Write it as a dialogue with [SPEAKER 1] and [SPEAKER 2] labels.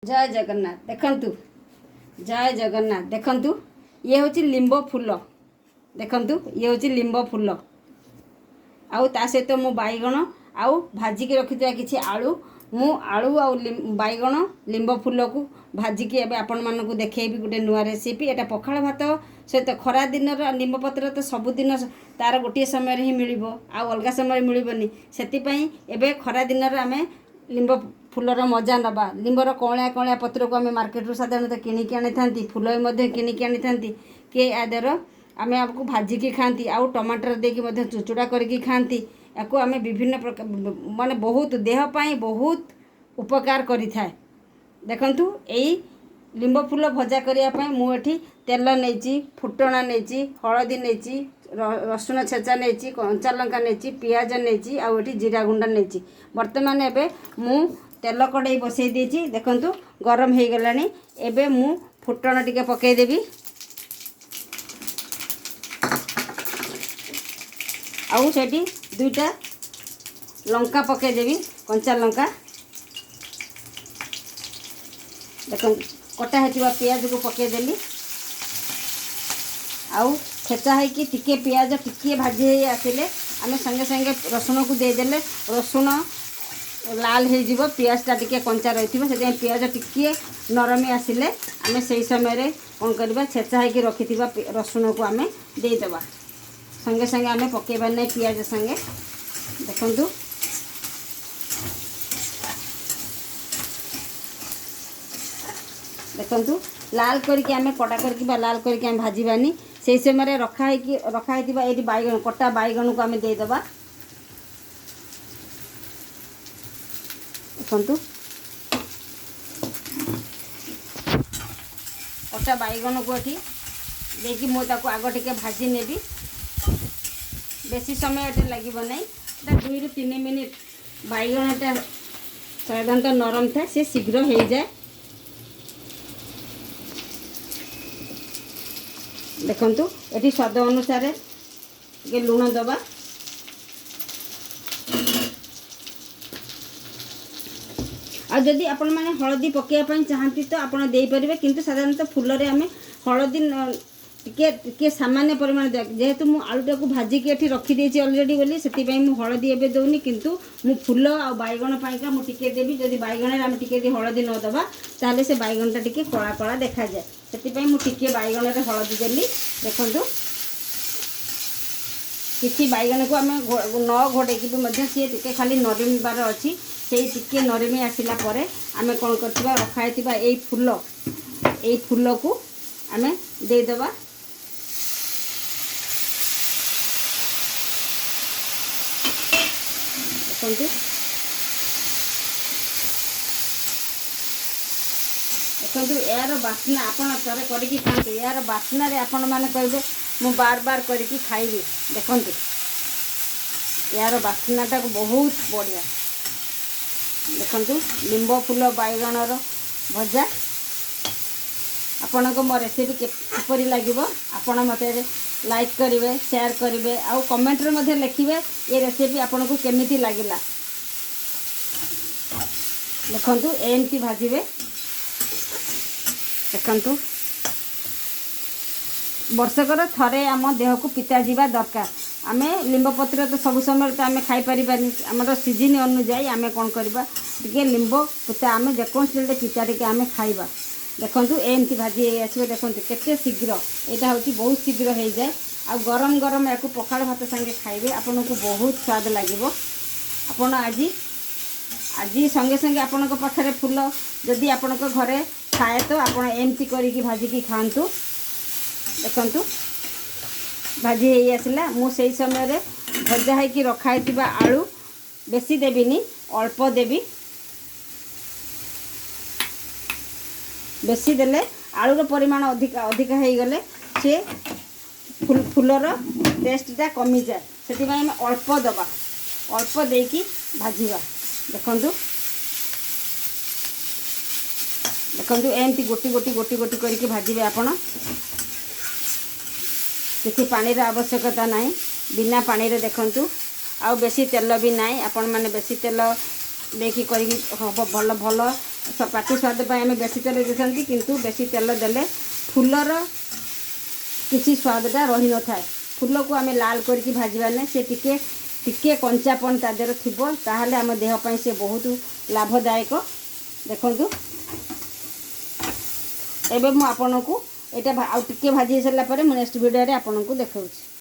[SPEAKER 1] जय जगन्नाथ देखंतु जय जगन्नाथ देखंतु ये हूँ लिंब फूल देखंतु ये हूँ लिंब फूल आउ ता सहित मु बैगण आउ भाजिकी रखिथिबा किछि आलू मु आलू आउ बैगण लिंब फूल को भाजिकी एबे आपण मानकु देखैबी गोटे नुआ रेसिपी एटा पखाळ भात सहित खरा दिन निंब पत्र तो सबुदिन तार गोटे समय ही मिलिबो आ अलगा समय मिलिबनी सेति पई एबे खरा दिन आमे लिंब फूलर मजा नबा लिंबर कौलिया कौलिया पत्र को आम मार्केट रू साधारणतः किणिकी आनी था फूल किणिकी आनी था किए आदर आम आपको भाजिकी खाती आउ टमाटर देकी चुचुड़ा करके खाती या आम विभिन्न प्रकार माने बहुत देहपाई बहुत उपकार करि थाए। देखंतु एई लिंब फूल भजा करने मुझे तेल नहीं फुटणा नहीं हलदी नहीं रसुण छेचा नहीं कंचा लंका नहीं पियाज नहीं आउ जीरा गुंडा नहीं बर्तमान एबे मु तेल कड़े बसई देछि देखंतु गरम हो गलानी एबे मु फुटण टिके पकई देबी आउ सेठी दुईटा लंका पकई देबी कंचा लंका देखो कटा है पियाज को पकईदेली आउ छेचा है कि टिके पियाज टिके भाजी है आसिले आम संगे संगे रसुण को देदेले रसुण लाल हो पियाजटा टिके कंचा रही से पियाज टिके नरमी आसिले आम से समय कौन करवा छेचा है कि रखि रसुण को आम देदेबा संगे संगे आम पकेबा नहीं पियाज संगे देखंतु देखंतु लाल करके आम कटा करके लाल करके आम भाजबानी से समय रखाई ये बैगण कटा बैगण को आम देदेबा देखंतु कटा बैगण को ये देखिए मुझे आग टे भाजी नेबी बेसी समय ये लगे नहीं 2 ରୁ 3 मिनिट बैगणटा साधारणतः नरम था से शीघ्र हो जाए। देखंतु ये स्वाद अनुसार ये लुण दबा आ जदि आपण माने हळदी पकेया चाहती तो आपण दे परिबे किंतु साधारणतः फूलरे आमे हळदी टिके सामान्य परिमाण जेहेतु मु आलूटा को भाजिकी ये रखी देछि ऑलरेडी बोली से मु हळदी एबे दौनी किंतु मु फूल आ बैगण पाइका मु टिके देबी जदि बैगण आम टिके हळदी न दबा ताले से बैगणटा टिके कला कला देखा जाए से मु टिके बैगण रे हळदी देली देखंतु किसी बैगण को आम न घोड़ेकी भी सी टिके खाली नरमिबार अच्छी से टिके नरमी आसला परे आम कौन करथिबा रखाइथिबा ए फूल को आम देदेबा देखंतु देखंतु यार बास्ना आपण थरे करके खाते यार बास्ना रे आपण माने कहबे मु बार बार करके खाइबे देखंतु यार बास्नाटा को बहुत बढ़िया देखंतु लिंब फूल बैगणर भजा आपण को मो रेसिपी किपरि लागिबो आपण मते लाइक करिवे शेयर करिवे आउ कमेंट रे मध्ये लिखिवे ये रेसिपी आपण को केमिति लागिला देखंतु एमती भाजिबे देखंतु वर्षकर थरे आम देह को पिता जीवा दरकार आमे लिंब पत्र तो सब समय तो आम खाई पारिबानी आमर सीजन अनुजाई आम कौन करबा टिके लिंब पुता आम जेकोसी पिता टिके आम खाइबा देखंतु एमती भाजी आसबे देखंतु केते शीघ्र यहाँ हूँ बहुत शीघ्र हो जाए आ गरम गरम या पखाड़ भात संगे खाइबे आपन को बहुत स्वाद लगे आपन आज संगे संगे आपण पाखे फूल जदि आपण घरे खाए तो आप एमती करके भाजिकी खातु देखंतु भाजी हो आसला मुझे समय भजा है रखाई आलू बेसी देविनी अल्प देवी बेसी देले आलूर परिमाण अधिक अधिक हो गले से फूलर टेस्टा कमी जाए से अल्प दबा अल्प देकी भाजिबा देखंतु देखंतु एमती गोटी गोटी गोटी गोटी करके भाजिबे आपण किसी पानी रा आवश्यकता नहीं बिना पानी रे देखंतु आउ बेसी तेल भी नहीं आपण माने बेसी तेल देखी करी भल भल पाटी स्वाद आम बेसी तेल देते किंतु बेसी तेल देले फुलर किसी स्वादटा रही न थाए। फूल को आम लाल करके भाजबाने से टिके कंचापन ता देहर थी ताहले आम देहपाई से बहुत लाभदायक। देखंतु एबे मु आपन को एटा आउ टिके भाजी सारा पर नेक्स्ट वीडियो रे आपन को देखाऊँ।